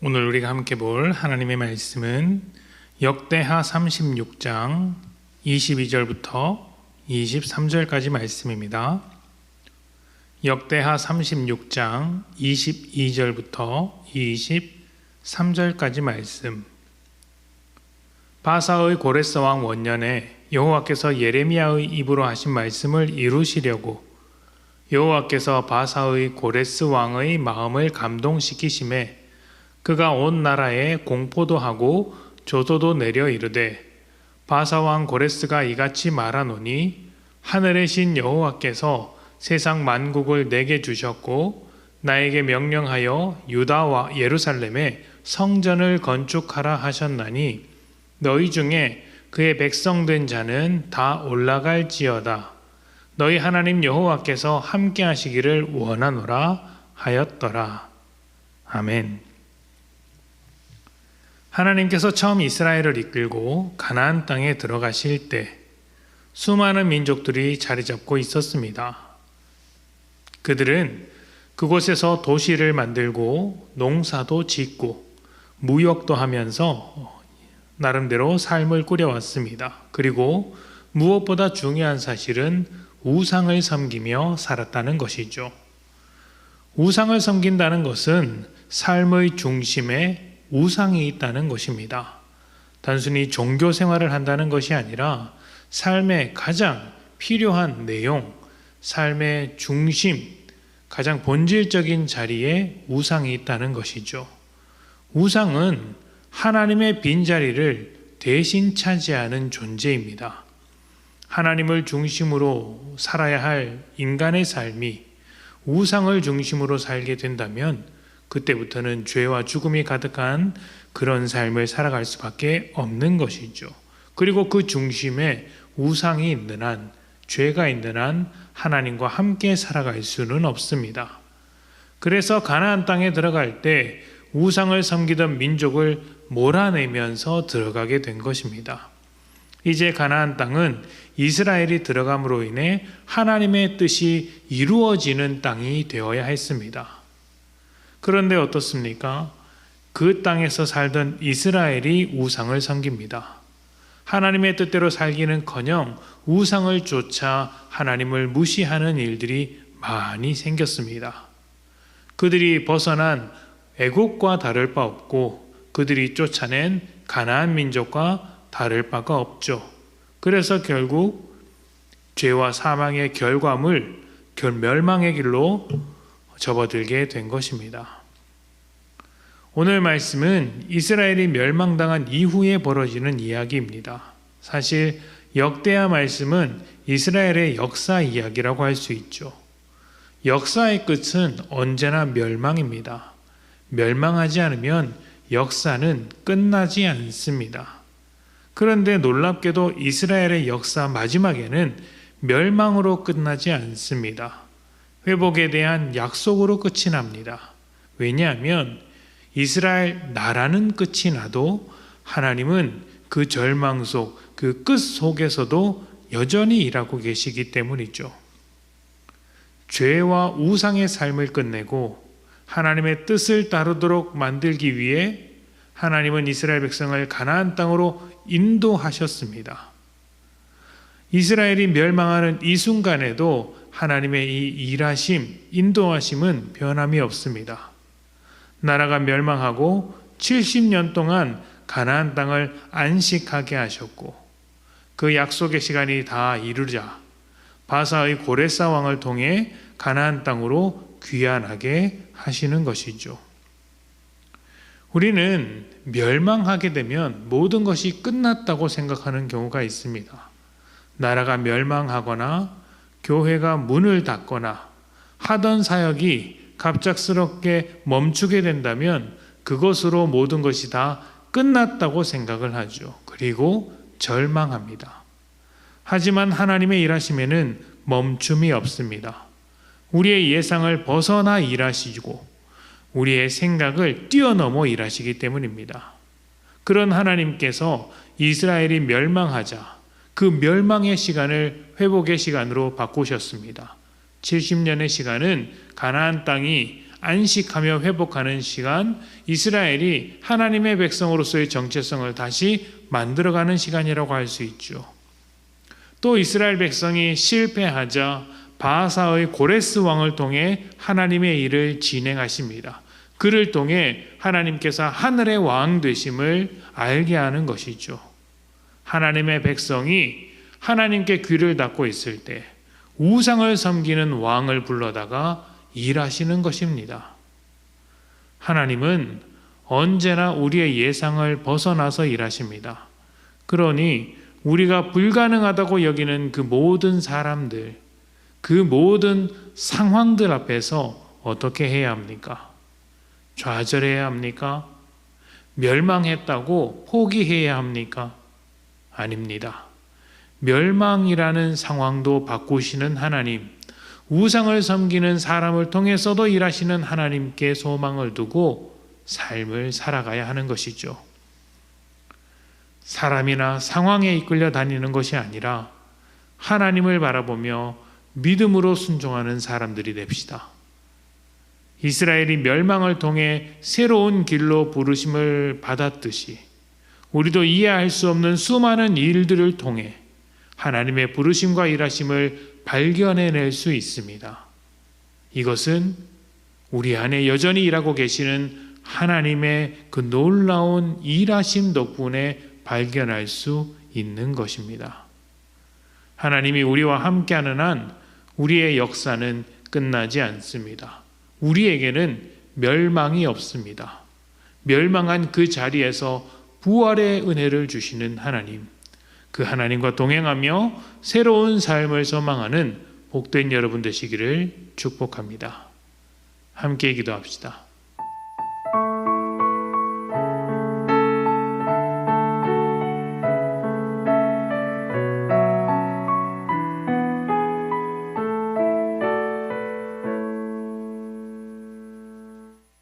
오늘 우리가 함께 볼 하나님의 말씀은 역대하 36장 22절부터 23절까지 말씀입니다. 역대하 36장 22절부터 23절까지 말씀. 바사의 고레스 왕 원년에 여호와께서 예레미야의 입으로 하신 말씀을 이루시려고 여호와께서 바사의 고레스 왕의 마음을 감동시키심에 그가 온 나라에 공포도 하고 조소도 내려 이르되 바사 왕 고레스가 이같이 말하노니 하늘의 신 여호와께서 세상 만국을 내게 주셨고 나에게 명령하여 유다와 예루살렘에 성전을 건축하라 하셨나니 너희 중에 그의 백성된 자는 다 올라갈지어다. 너희 하나님 여호와께서 함께 하시기를 원하노라 하였더라. 아멘. 하나님께서 처음 이스라엘을 이끌고 가나안 땅에 들어가실 때 수많은 민족들이 자리 잡고 있었습니다. 그들은 그곳에서 도시를 만들고 농사도 짓고 무역도 하면서 나름대로 삶을 꾸려왔습니다. 그리고 무엇보다 중요한 사실은 우상을 섬기며 살았다는 것이죠. 우상을 섬긴다는 것은 삶의 중심에 우상이 있다는 것입니다. 단순히 종교 생활을 한다는 것이 아니라 삶의 가장 필요한 내용, 삶의 중심, 가장 본질적인 자리에 우상이 있다는 것이죠. 우상은 하나님의 빈자리를 대신 차지하는 존재입니다. 하나님을 중심으로 살아야 할 인간의 삶이 우상을 중심으로 살게 된다면 그때부터는 죄와 죽음이 가득한 그런 삶을 살아갈 수밖에 없는 것이죠. 그리고 그 중심에 우상이 있는 한, 죄가 있는 한 하나님과 함께 살아갈 수는 없습니다. 그래서 가나안 땅에 들어갈 때 우상을 섬기던 민족을 몰아내면서 들어가게 된 것입니다. 이제 가나안 땅은 이스라엘이 들어감으로 인해 하나님의 뜻이 이루어지는 땅이 되어야 했습니다. 그런데 어떻습니까? 그 땅에서 살던 이스라엘이 우상을 섬깁니다. 하나님의 뜻대로 살기는커녕 우상을 쫓아 하나님을 무시하는 일들이 많이 생겼습니다. 그들이 벗어난 애국과 다를 바 없고 그들이 쫓아낸 가나안 민족과 다를 바가 없죠. 그래서 결국 죄와 사망의 결과물, 멸망의 길로 접어들게 된 것입니다. 오늘 말씀은 이스라엘이 멸망당한 이후에 벌어지는 이야기입니다. 사실 역대하 말씀은 이스라엘의 역사 이야기라고 할 수 있죠. 역사의 끝은 언제나 멸망입니다. 멸망하지 않으면 역사는 끝나지 않습니다. 그런데 놀랍게도 이스라엘의 역사 마지막에는 멸망으로 끝나지 않습니다. 회복에 대한 약속으로 끝이 납니다. 왜냐하면 이스라엘 나라는 끝이 나도 하나님은 그 절망 속, 그 끝 속에서도 여전히 일하고 계시기 때문이죠. 죄와 우상의 삶을 끝내고 하나님의 뜻을 따르도록 만들기 위해 하나님은 이스라엘 백성을 가나안 땅으로 인도하셨습니다. 이스라엘이 멸망하는 이 순간에도 하나님의 이 일하심, 인도하심은 변함이 없습니다. 나라가 멸망하고 70년 동안 가나안 땅을 안식하게 하셨고 그 약속의 시간이 다 이르자 바사의 고레스 왕을 통해 가나안 땅으로 귀환하게 하시는 것이죠. 우리는 멸망하게 되면 모든 것이 끝났다고 생각하는 경우가 있습니다. 나라가 멸망하거나 교회가 문을 닫거나 하던 사역이 갑작스럽게 멈추게 된다면 그것으로 모든 것이 다 끝났다고 생각을 하죠. 그리고 절망합니다. 하지만 하나님의 일하심에는 멈춤이 없습니다. 우리의 예상을 벗어나 일하시고 우리의 생각을 뛰어넘어 일하시기 때문입니다. 그런 하나님께서 이스라엘이 멸망하자 그 멸망의 시간을 회복의 시간으로 바꾸셨습니다. 70년의 시간은 가나안 땅이 안식하며 회복하는 시간, 이스라엘이 하나님의 백성으로서의 정체성을 다시 만들어가는 시간이라고 할 수 있죠. 또 이스라엘 백성이 실패하자 바하사의 고레스 왕을 통해 하나님의 일을 진행하십니다. 그를 통해 하나님께서 하늘의 왕 되심을 알게 하는 것이죠. 하나님의 백성이 하나님께 귀를 닫고 있을 때 우상을 섬기는 왕을 불러다가 일하시는 것입니다. 하나님은 언제나 우리의 예상을 벗어나서 일하십니다. 그러니 우리가 불가능하다고 여기는 그 모든 사람들, 그 모든 상황들 앞에서 어떻게 해야 합니까? 좌절해야 합니까? 멸망했다고 포기해야 합니까? 아닙니다. 멸망이라는 상황도 바꾸시는 하나님, 우상을 섬기는 사람을 통해서도 일하시는 하나님께 소망을 두고 삶을 살아가야 하는 것이죠. 사람이나 상황에 이끌려 다니는 것이 아니라 하나님을 바라보며 믿음으로 순종하는 사람들이 됩시다. 이스라엘이 멸망을 통해 새로운 길로 부르심을 받았듯이 우리도 이해할 수 없는 수많은 일들을 통해 하나님의 부르심과 일하심을 발견해낼 수 있습니다. 이것은 우리 안에 여전히 일하고 계시는 하나님의 그 놀라운 일하심 덕분에 발견할 수 있는 것입니다. 하나님이 우리와 함께하는 한 우리의 역사는 끝나지 않습니다. 우리에게는 멸망이 없습니다. 멸망한 그 자리에서 부활의 은혜를 주시는 하나님, 그 하나님과 동행하며 새로운 삶을 소망하는 복된 여러분 되시기를 축복합니다. 함께 기도합시다.